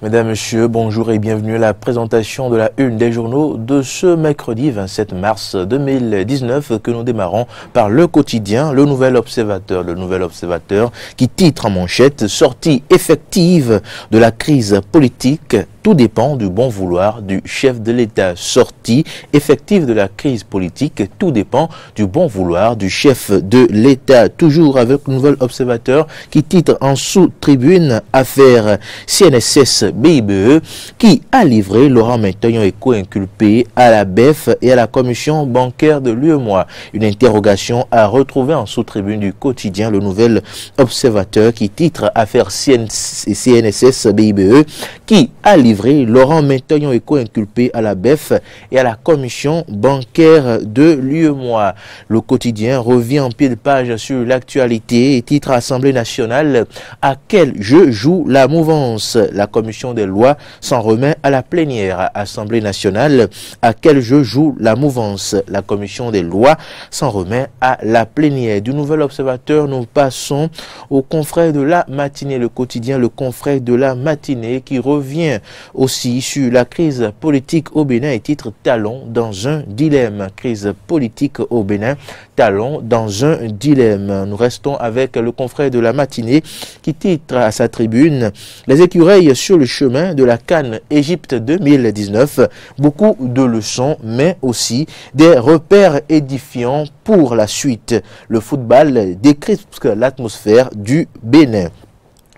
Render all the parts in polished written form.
Mesdames, Messieurs, bonjour et bienvenue à la présentation de la une des journaux de ce mercredi 27 mars 2019 que nous démarrons par le quotidien Le Nouvel Observateur. Le Nouvel Observateur qui titre en manchette « Sortie effective de la crise politique ». Tout dépend du bon vouloir du chef de l'État. Sortie effective de la crise politique, tout dépend du bon vouloir du chef de l'État. Toujours avec le Nouvel Observateur qui titre en sous-tribune « Affaire CNSS-BIBE » qui a livré Laurent Metognon et co-inculpé à la BEF et à la commission bancaire de l'UEMOA. Une interrogation à retrouver en sous-tribune du quotidien Le Nouvel Observateur qui titre « Affaire CNSS-BIBE » qui a livré Laurent Metognon et co-inculpé à la BEF et à la commission bancaire de l'UEMOA. Le quotidien revient en pied de page sur l'actualité et titre Assemblée nationale, à quel jeu joue la mouvance? La commission des lois s'en remet à la plénière. Assemblée nationale, à quel jeu joue la mouvance? La commission des lois s'en remet à la plénière. Du Nouvel Observateur, nous passons au confrère de la matinée, le quotidien Le Confrère de la matinée qui revient aussi sur la crise politique au Bénin et titre Talon dans un dilemme. Crise politique au Bénin, talon dans un dilemme. Nous restons avec le confrère de la matinée qui titre à sa tribune Les écureuils sur le chemin de la CAN Égypte 2019. Beaucoup de leçons mais aussi des repères édifiants pour la suite. Le football décrypte l'atmosphère du Bénin.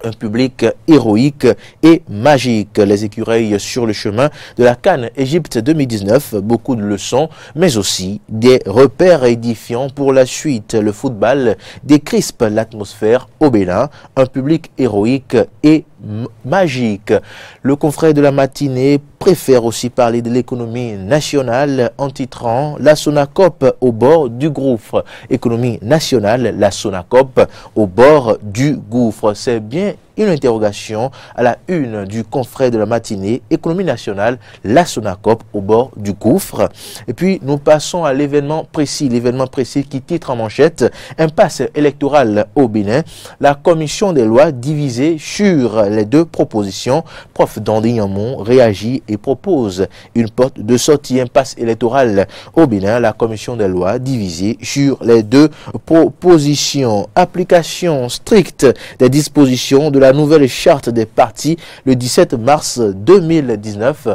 Un public héroïque et magique. Les écureuils sur le chemin de la CAN Égypte 2019. Beaucoup de leçons, mais aussi des repères édifiants pour la suite. Le football décrispe l'atmosphère au Bénin. Un public héroïque et magique. Le confrère de la matinée préfère aussi parler de l'économie nationale en titrant La Sonacop au bord du gouffre. Économie nationale, la Sonacop au bord du gouffre. C'est bien une interrogation à la une du confrère de la matinée. Économie nationale, la Sonacop au bord du gouffre. Et puis nous passons à l'événement précis qui titre en manchette Impasse électorale au Bénin. La commission des lois divisée sur les deux propositions. Prof Dandignon réagit et propose une porte de sortie. Impasse électorale au Bénin. La commission des lois divisée sur les deux propositions. Application stricte des dispositions de la nouvelle charte des partis le 17 mars 2019.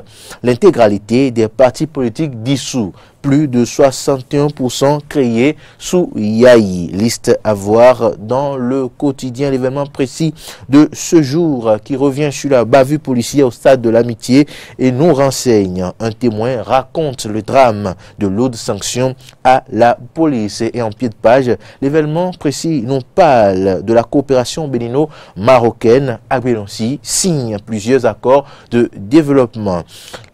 L'intégralité des partis politiques dissous. Plus de 61% créés sous Yahi. Liste à voir dans le quotidien. L'événement précis de ce jour qui revient sur la bavure policière au stade de l'Amitié et nous renseigne. Un témoin raconte le drame de lourdes sanctions à la police. Et en pied de page, l'événement précis nous parle de la coopération bénino-marocaine. Agbelonsi signe plusieurs accords de développement.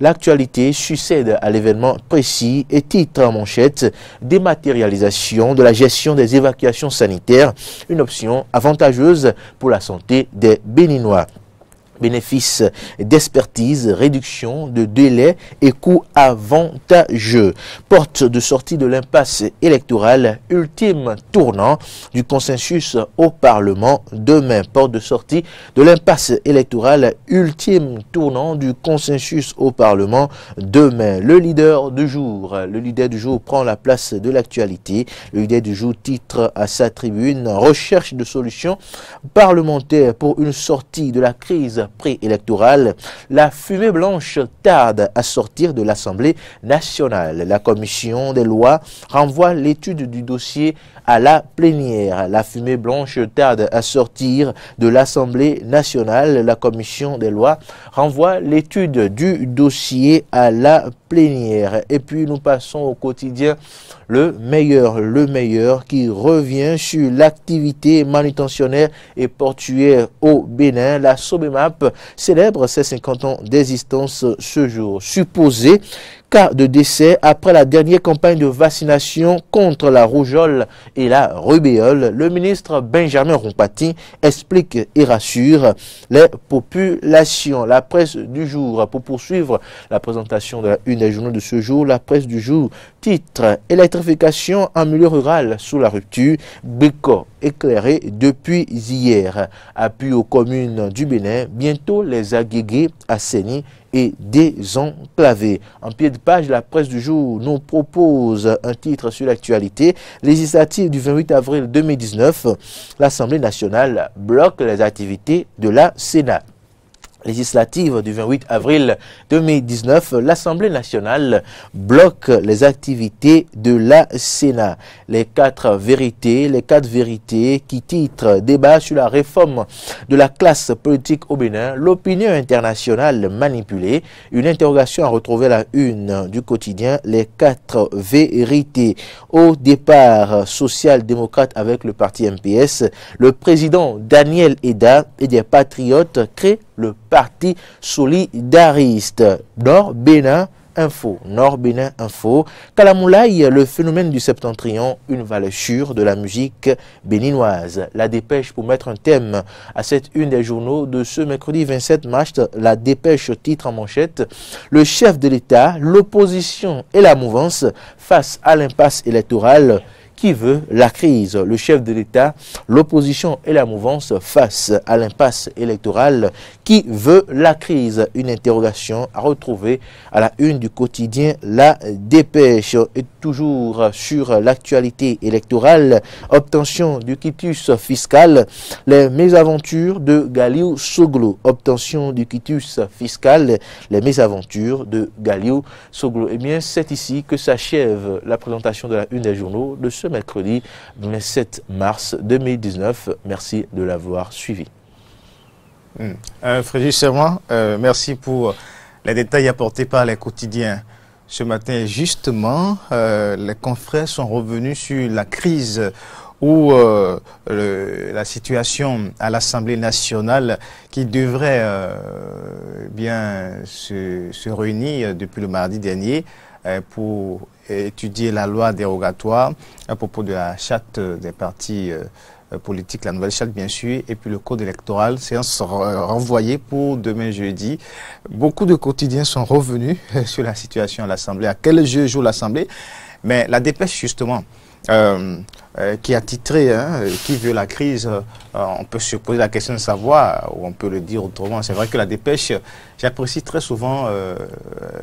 L'actualité succède à l'événement précis et titre en manchette dématérialisation de la gestion des évacuations sanitaires, une option avantageuse pour la santé des Béninois. Bénéfices d'expertise, réduction de délais et coûts avantageux. Porte de sortie de l'impasse électorale, ultime tournant du consensus au Parlement demain. Porte de sortie de l'impasse électorale, ultime tournant du consensus au Parlement demain. Le leader du jour prend la place de l'actualité. Le leader du jour titre à sa tribune recherche de solutions parlementaires pour une sortie de la crise préélectorale. La fumée blanche tarde à sortir de l'Assemblée nationale. La commission des lois renvoie l'étude du dossier à la plénière. La fumée blanche tarde à sortir de l'Assemblée nationale. La commission des lois renvoie l'étude du dossier à la plénière. Et puis nous passons au quotidien le meilleur qui revient sur l'activité manutentionnaire et portuaire au Bénin. La Sobemap célèbre ses 50 ans d'existence ce jour. Supposé cas de décès après la dernière campagne de vaccination contre la rougeole et la rubéole. Le ministre Benjamin Rompati explique et rassure les populations. La presse du jour, pour poursuivre la présentation de la une des journaux de ce jour, la presse du jour, titre: électrification en milieu rural sous la rupture, Béco éclairé depuis hier. Appui aux communes du Bénin, bientôt les aguégués assainis et désenclavés. En pied de page, la presse du jour nous propose un titre sur l'actualité législative du 28 avril 2019. L'Assemblée nationale bloque les activités de la Sénat. Législative du 28 avril 2019, l'Assemblée nationale bloque les activités de la Sénat. Les quatre vérités qui titrent: débat sur la réforme de la classe politique au Bénin, l'opinion internationale manipulée, une interrogation à retrouver à la une du quotidien Les quatre vérités. Au départ social-démocrate avec le parti MPS, le président Daniel Eda et des patriotes créent le parti solidariste. Nord-Bénin Info. Kalamoulaye, le phénomène du septentrion, une valeur sûre de la musique béninoise. La dépêche pour mettre un thème à cette une des journaux de ce mercredi 27 mars. La dépêche titre en manchette: le chef de l'État, l'opposition et la mouvance face à l'impasse électorale. Qui veut la crise? Le chef de l'État, l'opposition et la mouvance face à l'impasse électorale. Qui veut la crise? Une interrogation à retrouver à la une du quotidien La Dépêche. Et toujours sur l'actualité électorale, obtention du quitus fiscal, les mésaventures de Galiou Soglou. Obtention du quitus fiscal, les mésaventures de Galiou Soglou. Eh bien, c'est ici que s'achève la présentation de la une des journaux de ce mercredi 27 mars 2019. Merci de l'avoir suivi. Frédéric Serment, merci pour les détails apportés par les quotidiens. Ce matin, justement, les confrères sont revenus sur la crise ou la situation à l'Assemblée nationale qui devrait bien se réunir depuis le mardi dernier pour étudier la loi dérogatoire à propos de la charte des partis politiques, la nouvelle charte bien sûr, et puis le code électoral, séance renvoyée pour demain jeudi. Beaucoup de quotidiens sont revenus sur la situation à l'Assemblée, à quel jeu joue l'Assemblée, mais la dépêche justement, qui a titré qui veut la crise, on peut se poser la question de savoir, ou on peut le dire autrement. C'est vrai que la dépêche, j'apprécie très souvent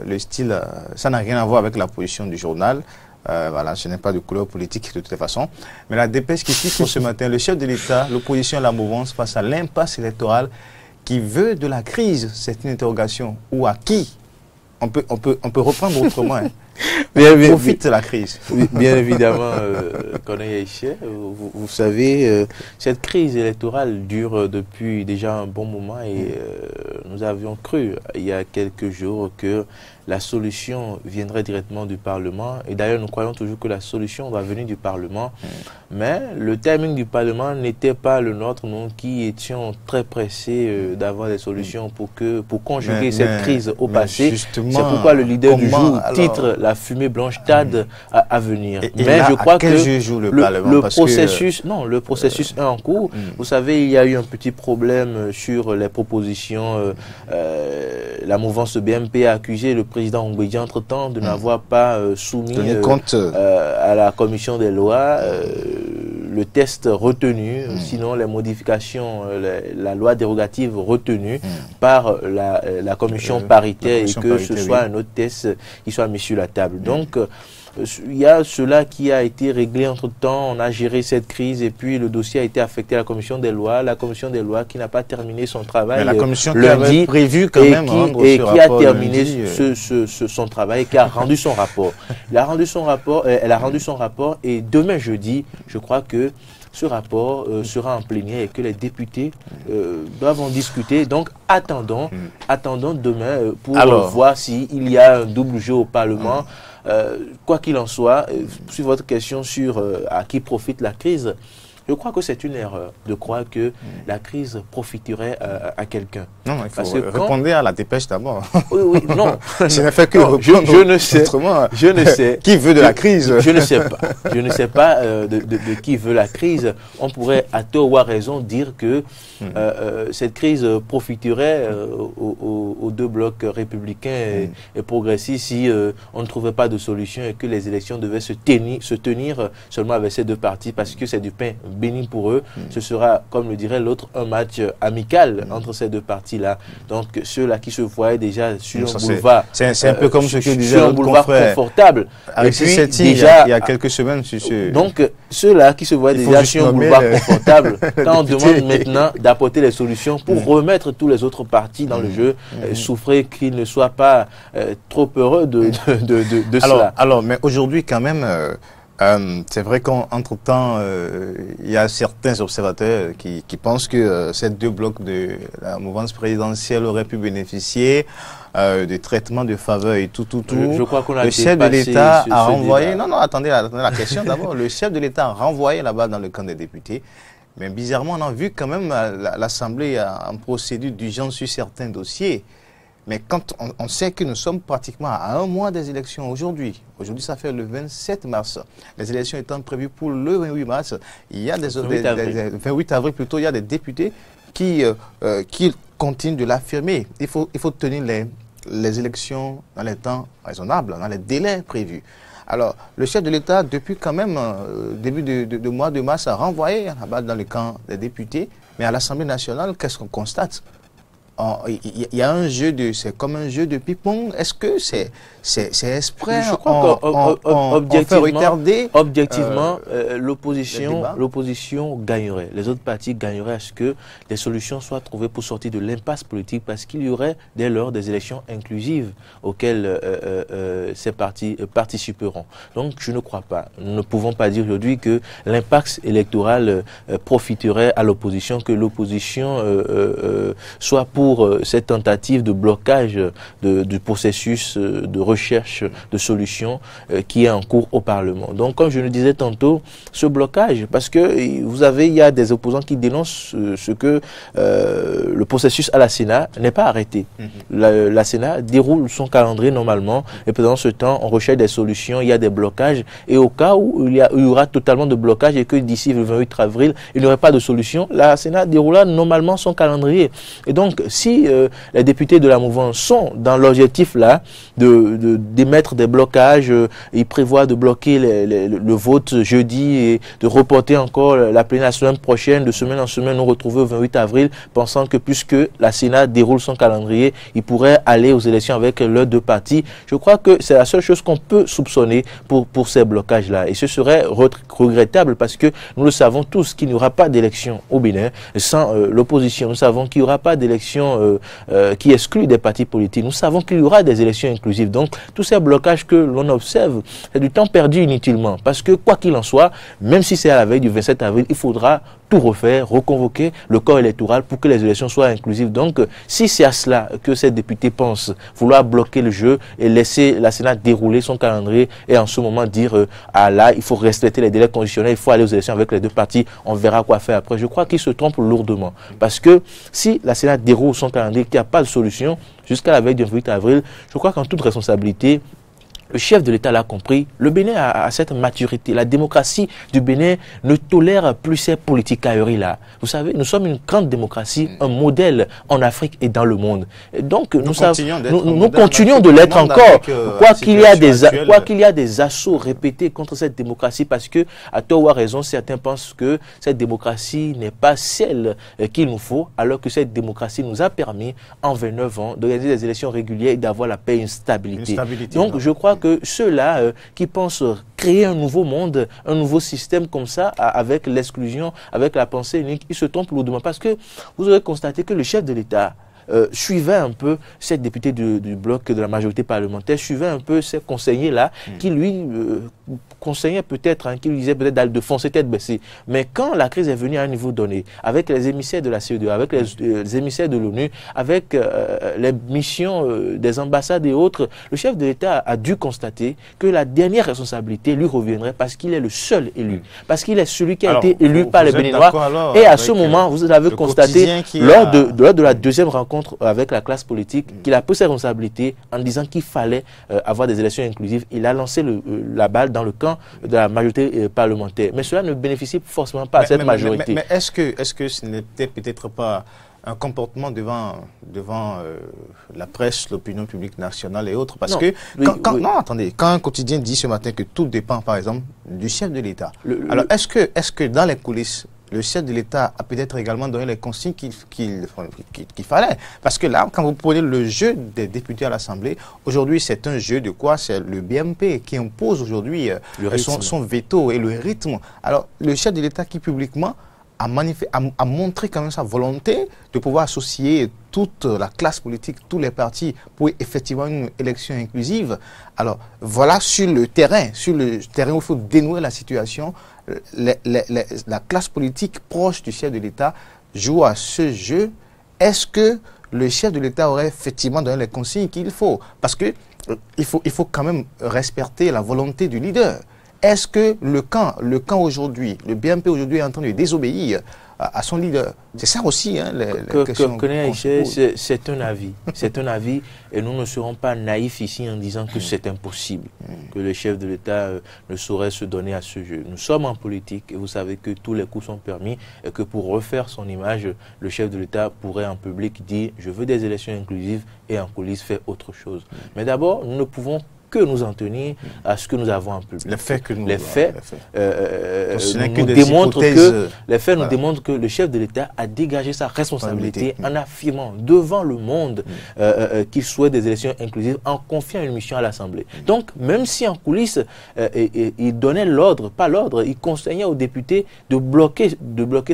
le style, ça n'a rien à voir avec la position du journal. Voilà, je n'ai pas de couleur politique de toute façon. Mais la dépêche qui titre ce matin: le chef de l'État, l'opposition et la mouvance face à l'impasse électorale. Qui veut de la crise? C'est une interrogation. Ou à qui? On peut reprendre autrement. Profite de la crise. Bien évidemment, vous savez, cette crise électorale dure depuis déjà un bon moment et nous avions cru il y a quelques jours que la solution viendrait directement du Parlement. Et d'ailleurs, nous croyons toujours que la solution va venir du Parlement. Mais le timing du Parlement n'était pas le nôtre, nous qui étions très pressés d'avoir des solutions pour conjuguer cette crise au passé. C'est pourquoi le leader du jour titre la fumée blanche tarde à venir. Mais là, je crois que le processus est en cours. Vous savez, il y a eu un petit problème sur les propositions. La mouvance BMP a accusé le président Ngwedji entre-temps de n'avoir pas soumis à la commission des lois le test retenu, sinon les modifications, la loi dérogative retenue par la commission paritaire et que ce soit un autre test qui soit mis sur la table. Donc, il y a cela qui a été réglé entre-temps, on a géré cette crise et puis le dossier a été affecté à la commission des lois qui n'a pas terminé son travail. Mais la commission lundi, qui avait prévu quand même et qui a terminé son travail, qui a rendu son rapport. Elle a rendu son rapport et demain jeudi, je crois que ce rapport sera en plénière et que les députés doivent en discuter. Donc attendons demain pour voir s'il y a un double jeu au Parlement. Quoi qu'il en soit, sur votre question sur à qui profite la crise, Je crois que c'est une erreur de croire que la crise profiterait à quelqu'un. Non, il faut répondre à la dépêche d'abord. Oui, oui, non. Je ne fais que je ne sais. Je ne sais. Qui veut de la crise? Je ne sais pas. Je ne sais pas de qui veut la crise. On pourrait à tort ou à raison dire que cette crise profiterait aux deux blocs républicains et progressistes si on ne trouvait pas de solution et que les élections devaient se tenir seulement avec ces deux partis parce que c'est du pain béni pour eux. Ce sera, comme le dirait l'autre, un match amical entre ces deux partis-là. Donc ceux-là qui se voyaient déjà sur un boulevard, c'est un peu comme ce que disait un boulevard confortable. Avec déjà, il y a quelques semaines. Donc ceux-là qui se voyaient déjà sur un boulevard confortable, quand on demande maintenant d'apporter les solutions pour remettre tous les autres partis dans le jeu, souffrir qu'ils ne soient pas trop heureux de cela. Alors, mais aujourd'hui quand même, c'est vrai qu'entre-temps, il y a certains observateurs qui pensent que ces deux blocs de la mouvance présidentielle auraient pu bénéficier de traitements de faveur et tout. Je crois qu'on a le chef de l'État a renvoyé... débat. Non, attendez la question d'abord. Le chef de l'État a renvoyé là-bas dans le camp des députés. Mais bizarrement, on a vu quand même l'Assemblée en procédure d'urgence sur certains dossiers. Mais quand on sait que nous sommes pratiquement à un mois des élections aujourd'hui, ça fait le 27 mars, les élections étant prévues pour le 28 mars, il y a 28 avril plutôt, il y a des députés qui continuent de l'affirmer. Il faut tenir les élections dans les temps raisonnables, dans les délais prévus. Alors, le chef de l'État, depuis quand même début de mois de mars, a renvoyé là-bas dans le camp des députés, mais à l'Assemblée nationale, qu'est-ce qu'on constate? Il y a un jeu c'est comme un jeu de ping-pong. Est-ce que c'est exprès? Je crois qu'objectivement, l'opposition gagnerait. Les autres partis gagneraient à ce que des solutions soient trouvées pour sortir de l'impasse politique parce qu'il y aurait dès lors des élections inclusives auxquelles ces partis participeront. Donc je ne crois pas. Nous ne pouvons pas dire aujourd'hui que l'impact électoral profiterait à l'opposition, que l'opposition soit pour cette tentative de blocage du processus de recherche de solutions qui est en cours au Parlement. Donc, comme je le disais tantôt, ce blocage, parce que il y a des opposants qui dénoncent ce que le processus à la Sénat n'est pas arrêté. La Sénat déroule son calendrier normalement et pendant ce temps, on recherche des solutions, il y a des blocages et au cas où il y aura totalement de blocage et que d'ici le 28 avril, il n'y aurait pas de solution, la Sénat déroulera normalement son calendrier. Et donc, si les députés de la mouvance sont dans l'objectif là d'émettre des blocages, ils prévoient de bloquer le vote jeudi et de reporter encore la plénière la semaine prochaine, de semaine en semaine, nous retrouver au 28 avril, pensant que puisque la Sénat déroule son calendrier, ils pourraient aller aux élections avec leurs deux partis. Je crois que c'est la seule chose qu'on peut soupçonner pour ces blocages-là. Et ce serait regrettable parce que nous le savons tous qu'il n'y aura pas d'élection au Bénin sans l'opposition. Nous savons qu'il n'y aura pas d'élection qui exclut des partis politiques. Nous savons qu'il y aura des élections inclusives. Donc, tous ces blocages que l'on observe, c'est du temps perdu inutilement. Parce que, quoi qu'il en soit, même si c'est à la veille du 27 avril, il faudra tout refaire, reconvoquer le corps électoral pour que les élections soient inclusives. Donc, si c'est à cela que ces députés pensent vouloir bloquer le jeu et laisser la Sénat dérouler son calendrier et en ce moment dire ah là, il faut respecter les délais conditionnels, il faut aller aux élections avec les deux partis, on verra quoi faire après. Je crois qu'ils se trompent lourdement. Parce que si la Sénat déroule son calendrier, qu'il n'y a pas de solution jusqu'à la veille du 28 avril, je crois qu'en toute responsabilité, le chef de l'État l'a compris, le Bénin a cette maturité. La démocratie du Bénin ne tolère plus ces politiques aériennes-là. Vous savez, nous sommes une grande démocratie, un modèle en Afrique et dans le monde. Et donc, nous continuons de l'être encore. Quoi qu'il y a des assauts répétés contre cette démocratie, parce que, à tort ou à raison, certains pensent que cette démocratie n'est pas celle qu'il nous faut, alors que cette démocratie nous a permis, en 29 ans, d'organiser des élections régulières et d'avoir la paix et une stabilité. Donc, je crois que ceux-là qui pensent créer un nouveau monde, un nouveau système comme ça, avec l'exclusion, avec la pensée unique, ils se trompent lourdement. Parce que vous aurez constaté que le chef de l'État suivait un peu cette députée du bloc de la majorité parlementaire, suivait un peu ces conseillers-là qui lui conseillaient peut-être, qui lui disaient peut-être de foncer tête baissée. Mais quand la crise est venue à un niveau donné, avec les émissaires de la CEDEAO, avec les émissaires de l'ONU, avec les missions des ambassades et autres, le chef de l'État a dû constater que la dernière responsabilité lui reviendrait parce qu'il est le seul élu, parce qu'il est celui qui a été élu par les Béninois. Et à ce moment, vous avez constaté, lors de la deuxième rencontre avec la classe politique, qu'il a pris ses responsabilités en disant qu'il fallait avoir des élections inclusives. Il a lancé la balle dans le camp de la majorité parlementaire. Mais cela ne bénéficie forcément pas à cette majorité. Mais est-ce que ce n'était peut-être pas un comportement devant la presse, l'opinion publique nationale et autres? Parce que, non, attendez, quand un quotidien dit ce matin que tout dépend, par exemple, du chef de l'État, alors est-ce que dans les coulisses, le chef de l'État a peut-être également donné les consignes qu'il fallait? Parce que là, quand vous prenez le jeu des députés à l'Assemblée, aujourd'hui, c'est un jeu de quoi? C'est le BMP qui impose aujourd'hui son veto et le rythme. Alors, le chef de l'État qui publiquement a montré quand même sa volonté de pouvoir associer toute la classe politique, tous les partis pour effectivement une élection inclusive. Alors voilà, sur le terrain où il faut dénouer la situation, la classe politique proche du chef de l'État joue à ce jeu. Est-ce que le chef de l'État aurait effectivement donné les consignes qu'il faut? Parce que il faut quand même respecter la volonté du leader. Est-ce que le camp aujourd'hui, le BMP aujourd'hui est en train de désobéir à son leader? C'est ça aussi, hein, c'est un avis. C'est un avis et nous ne serons pas naïfs ici en disant que c'est impossible, que le chef de l'État ne saurait se donner à ce jeu. Nous sommes en politique et vous savez que tous les coups sont permis et que pour refaire son image, le chef de l'État pourrait en public dire « je veux des élections inclusives » et en coulisses faire autre chose. Mais d'abord, nous ne pouvons que nous en tenir à ce que nous avons en public. Les faits nous démontrent que le chef de l'État a dégagé sa responsabilité en affirmant devant le monde qu'il souhaite des élections inclusives en confiant une mission à l'Assemblée. Donc, même si en coulisses, il donnait l'ordre, pas l'ordre, il conseillait aux députés de bloquer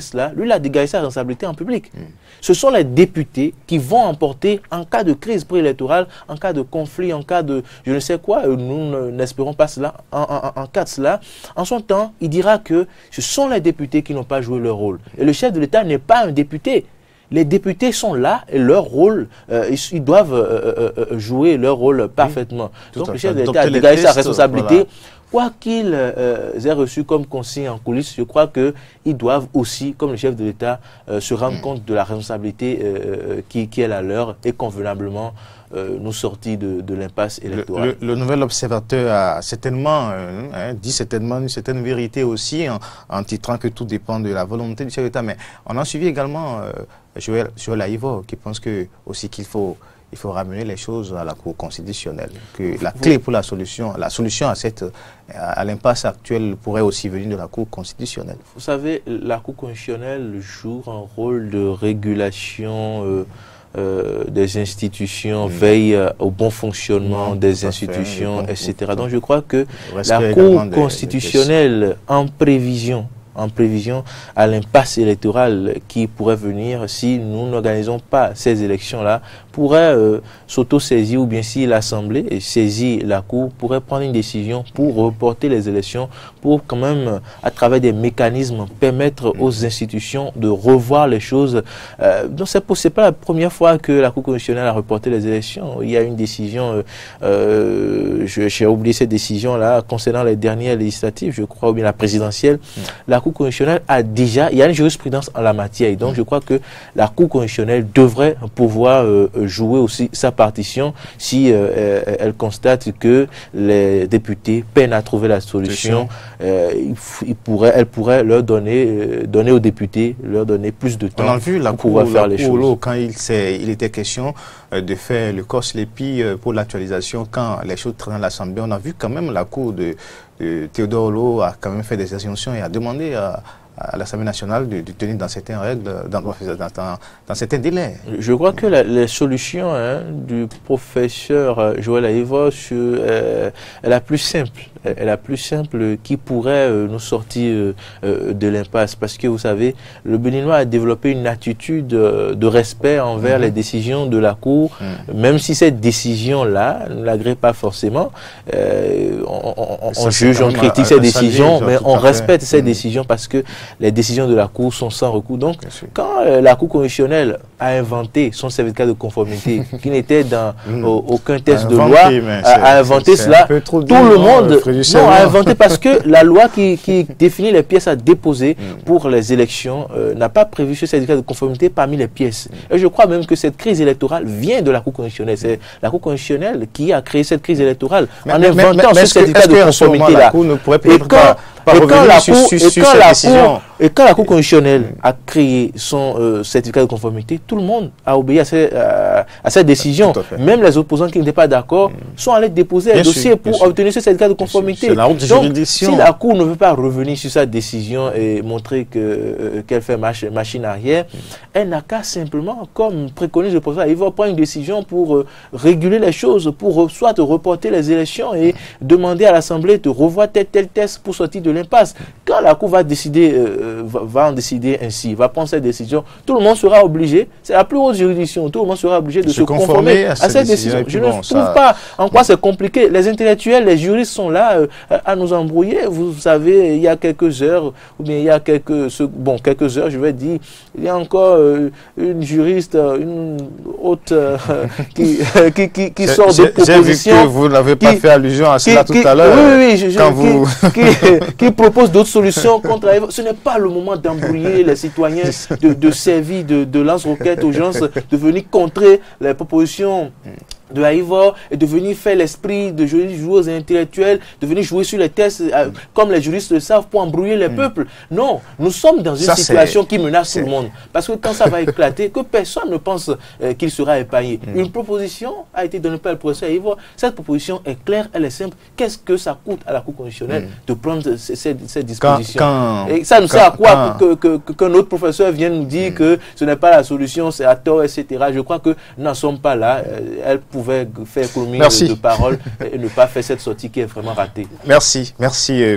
cela, lui, il a dégagé sa responsabilité en public. Ce sont les députés qui vont emporter, en cas de crise préélectorale, en cas de conflit, en cas de je ne sais quoi, nous n'espérons pas cela, en cas de cela, en son temps, il dira que ce sont les députés qui n'ont pas joué leur rôle. Et le chef de l'État n'est pas un député. Les députés sont là et leur rôle, ils doivent jouer leur rôle parfaitement. Donc le chef de l'État a dégagé sa responsabilité. Voilà. Quoi qu'ils aient reçu comme consigne en coulisses, je crois qu'ils doivent aussi, comme le chef de l'État, se rendre compte de la responsabilité qui est la leur et convenablement nous sortir de l'impasse électorale. Le nouvel observateur a certainement dit certainement une certaine vérité aussi en titrant que tout dépend de la volonté du chef d'État. Mais on a suivi également Joël Aïvo qui pense que aussi qu'il faut ramener les choses à la Cour constitutionnelle. Que la clé pour la solution à l'impasse actuelle pourrait aussi venir de la Cour constitutionnelle. Vous savez, la Cour constitutionnelle joue un rôle de régulation des institutions, veille au bon fonctionnement des institutions, etc. Donc je crois que la Cour constitutionnelle, en prévision à l'impasse électorale qui pourrait venir si nous n'organisons pas ces élections-là, pourrait s'auto-saisir, ou bien si l'Assemblée saisit la Cour, pourrait prendre une décision pour reporter les élections, pour quand même, à travers des mécanismes, permettre aux institutions de revoir les choses. Donc c'est pas la première fois que la Cour constitutionnelle a reporté les élections. Il y a une décision, j'ai oublié cette décision-là, concernant les dernières législatives, je crois, ou bien la présidentielle. La Cour constitutionnelle a déjà, il y a une jurisprudence en la matière, et donc je crois que la Cour constitutionnelle devrait pouvoir jouer aussi sa partition si elle constate que les députés peinent à trouver la solution. Elle pourrait leur donner aux députés, leur donner plus de temps. On a vu la pour pouvoir faire les choses. Quand il était question de faire le COSLEPI pour l'actualisation, quand les choses traînent à l'Assemblée, on a vu quand même la Cour de Théodore Lo a quand même fait des injonctions et a demandé à l'Assemblée nationale de tenir dans certaines règles, dans certains délais. Je crois que la solution du professeur Joël Aïvo est la plus simple. est la plus simple qui pourrait nous sortir de l'impasse. Parce que vous savez, le Béninois a développé une attitude de respect envers les décisions de la Cour, même si cette décision-là ne l'agrée pas forcément. On juge, on critique ces décisions, mais on respecte ces décisions parce que les décisions de la Cour sont sans recours. Donc, quand la Cour constitutionnelle a inventé son certificat de conformité, qui n'était dans aucun texte de loi, a inventé cela, tout le monde a inventé parce que la loi qui définit les pièces à déposer pour les élections n'a pas prévu ce certificat de conformité parmi les pièces. Et je crois même que cette crise électorale vient de la Cour constitutionnelle. C'est la Cour constitutionnelle qui a créé cette crise électorale en inventant ce certificat de conformité-là. Et quand la Cour constitutionnelle a créé son certificat de conformité, tout le monde a obéi à cette décision. Même les opposants qui n'étaient pas d'accord sont allés déposer un dossier pour obtenir ce certificat de conformité. Donc, si la Cour ne veut pas revenir sur sa décision et montrer qu'elle fait machine arrière, elle n'a qu'à simplement, comme préconise le professeur, il va prendre une décision pour réguler les choses, pour soit reporter les élections et demander à l'Assemblée de revoir tel texte pour sortir de l'impasse. Quand la Cour va décider, va en décider ainsi, va prendre cette décision, tout le monde sera obligé, c'est la plus haute juridiction, tout le monde sera obligé de se conformer à cette décision. Je ne trouve pas en quoi c'est compliqué. Les intellectuels, les juristes sont là à nous embrouiller. Vous savez, il y a quelques heures, ou bien il y a quelques heures, je vais dire, il y a encore une juriste, une haute qui sort de propositions. J'ai vu que vous n'avez pas fait allusion à cela tout à l'heure. Qui propose d'autres solutions contre la... Ce n'est pas le moment d'embrouiller les citoyens, de servir de lance-roquettes aux gens, de venir contrer les propositions de Haïva et de venir faire l'esprit de jouer aux intellectuels, de venir jouer sur les tests comme les juristes le savent pour embrouiller les peuples. Non, nous sommes dans une situation qui menace tout le monde. Parce que quand ça va éclater, que personne ne pense qu'il sera épargné. Une proposition a été donnée par le professeur Haïva. Cette proposition est claire, elle est simple. Qu'est-ce que ça coûte à la Cour constitutionnelle de prendre ces dispositions? Et ça nous sert à quoi qu'un autre professeur vienne nous dire que ce n'est pas la solution, c'est à tort, etc. Je crois que nous n'en sommes pas là. Elle pouvait faire économie de parole et ne pas faire cette sortie qui est vraiment ratée. Merci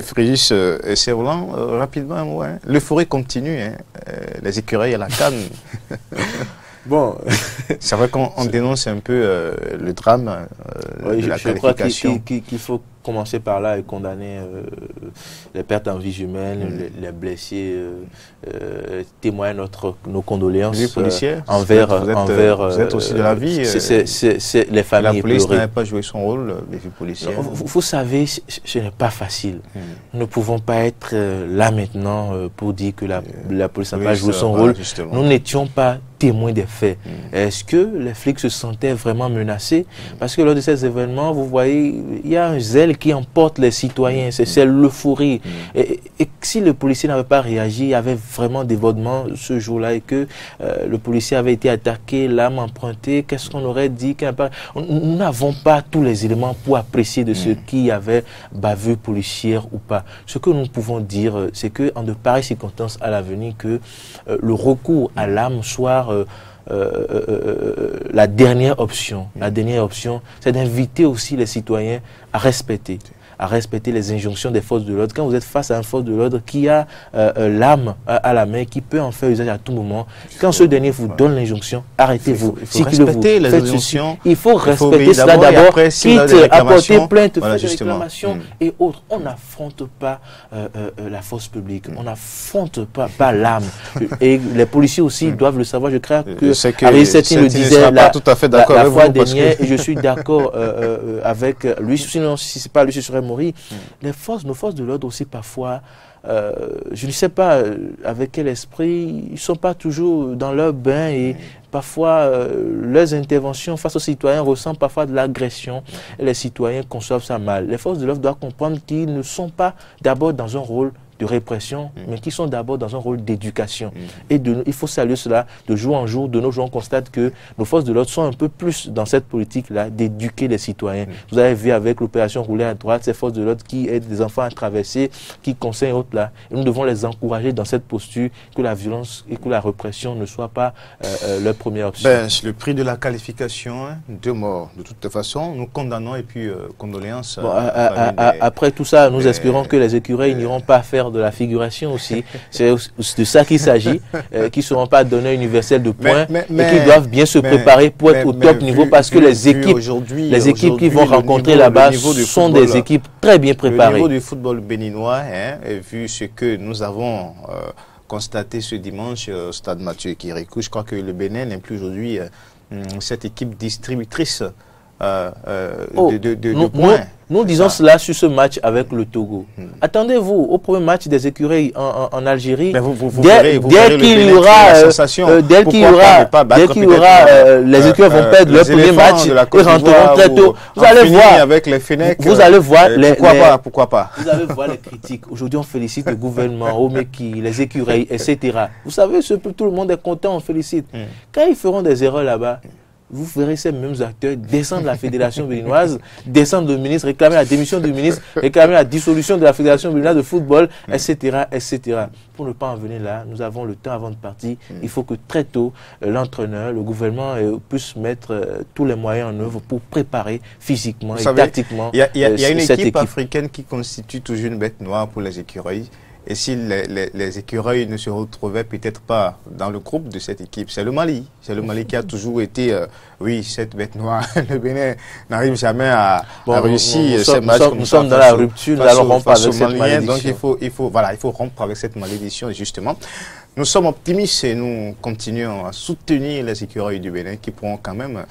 Fréjus Servolan. Rapidement, un mot, hein. L'euphorie continue, hein. Les écureuils à la canne. Bon, c'est vrai qu'on dénonce un peu le drame de la qualification. Je crois qu'il faut commencer par là et condamner les pertes en vie humaine, les blessés, témoigner nos condoléances envers vous êtes aussi de la vie. C'est les familles. La police n'avait pas joué son rôle, les vies policières. Vous savez, ce n'est pas facile. Nous ne pouvons pas être là maintenant pour dire que la police n'a pas joué son rôle. Justement. Nous n'étions pas témoins des faits. Est-ce que les flics se sentaient vraiment menacés? Parce que lors de ces événements, vous voyez, il y a un zèle qui emporte les citoyens, c'est l'euphorie. Et si le policier n'avait pas réagi, il y avait vraiment débordement ce jour-là et que le policier avait été attaqué, l'arme empruntée, qu'est-ce qu'on aurait dit? Nous n'avons pas tous les éléments pour apprécier de ce qui avait bavure policière ou pas. Ce que nous pouvons dire, c'est qu'en de pareilles circonstances à l'avenir, que le recours à l'arme soit la dernière option. La dernière option, c'est d'inviter aussi les citoyens à respecter les injonctions des forces de l'ordre. Quand vous êtes face à une force de l'ordre qui a l'arme à la main, qui peut en faire usage à tout moment, quand ce dernier vous donne l'injonction, arrêtez-vous. Il faut respecter les injonctions. Il faut respecter cela d'abord, quitte à porter plainte, faire des réclamations et autres. On n'affronte pas la force publique, on n'affronte pas l'arme. Et les policiers aussi doivent le savoir. Je crois que Ariel Setin le disait la fois dernière, et je suis d'accord avec lui. Sinon, si ce n'est pas lui, ce serait mourir. Nos forces de l'ordre aussi parfois, je ne sais pas avec quel esprit, ils ne sont pas toujours dans leur bain et parfois leurs interventions face aux citoyens ressemblent parfois de l'agression et les citoyens conçoivent ça mal. Les forces de l'ordre doivent comprendre qu'ils ne sont pas d'abord dans un rôle de répression, mais qui sont d'abord dans un rôle d'éducation. Et il faut saluer cela de jour en jour. De nos jours, on constate que nos forces de l'ordre sont un peu plus dans cette politique-là d'éduquer les citoyens. Vous avez vu avec l'opération Rouler à droite, ces forces de l'ordre qui aident les enfants à traverser, qui conseillent autres là. Et nous devons les encourager dans cette posture que la violence et que la répression ne soient pas leur première option. Le prix de la qualification, hein, 2 morts. De toute façon, nous condamnons et puis condoléances. Bon, après tout ça, nous espérons que les écureuils n'iront pas faire de la figuration aussi. C'est de ça qu'il s'agit, qui ne seront pas donnés universels de points et qui doivent bien se préparer pour être au top niveau parce que les équipes qui vont rencontrer là-bas sont des équipes très bien préparées. Le niveau du football béninois, hein, vu ce que nous avons constaté ce dimanche au stade Mathieu Kirikou, je crois que le Bénin n'est plus aujourd'hui cette équipe distributrice de points. Nous disons cela sur ce match avec le Togo. Attendez-vous au premier match des écureuils en Algérie. Dès qu'il y aura, les écureuils vont perdre leur premier match et rentreront très tôt. Vous allez voir. Avec les Fennecs, vous allez voir. Pourquoi pas. Vous allez voir les critiques. Aujourd'hui, on félicite le gouvernement, Omeki, les écureuils, etc. Vous savez, tout le monde est content, on félicite. Quand ils feront des erreurs là-bas, vous verrez ces mêmes acteurs descendre de la fédération béninoise, descendre le ministre, réclamer la démission du ministre, réclamer la dissolution de la fédération béninoise de football, etc., etc. Pour ne pas en venir là, nous avons le temps avant de partir. Il faut que très tôt, l'entraîneur, le gouvernement puisse mettre tous les moyens en œuvre pour préparer physiquement et tactiquement il y a une équipe africaine qui constitue toujours une bête noire pour les écureuils. Et si les écureuils ne se retrouvaient peut-être pas dans le groupe de cette équipe, c'est le Mali. C'est le Mali qui a toujours été, oui, cette bête noire. Le Bénin n'arrive jamais à réussir ces matchs comme ça. Nous sommes dans la rupture, nous allons rompre avec cette malédiction. Donc il faut rompre avec cette malédiction, justement. Nous sommes optimistes et nous continuons à soutenir les écureuils du Bénin qui pourront quand même...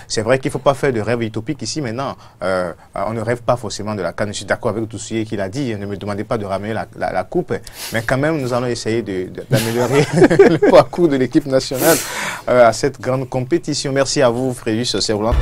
c'est vrai qu'il ne faut pas faire de rêve utopique ici maintenant. On ne rêve pas forcément de la CAN. Je suis d'accord avec tout ce qu'il a dit. Ne me demandez pas de ramener la coupe. Mais quand même, nous allons essayer d'améliorer le parcours de l'équipe nationale à cette grande compétition. Merci à vous, Fréjus Serroulan.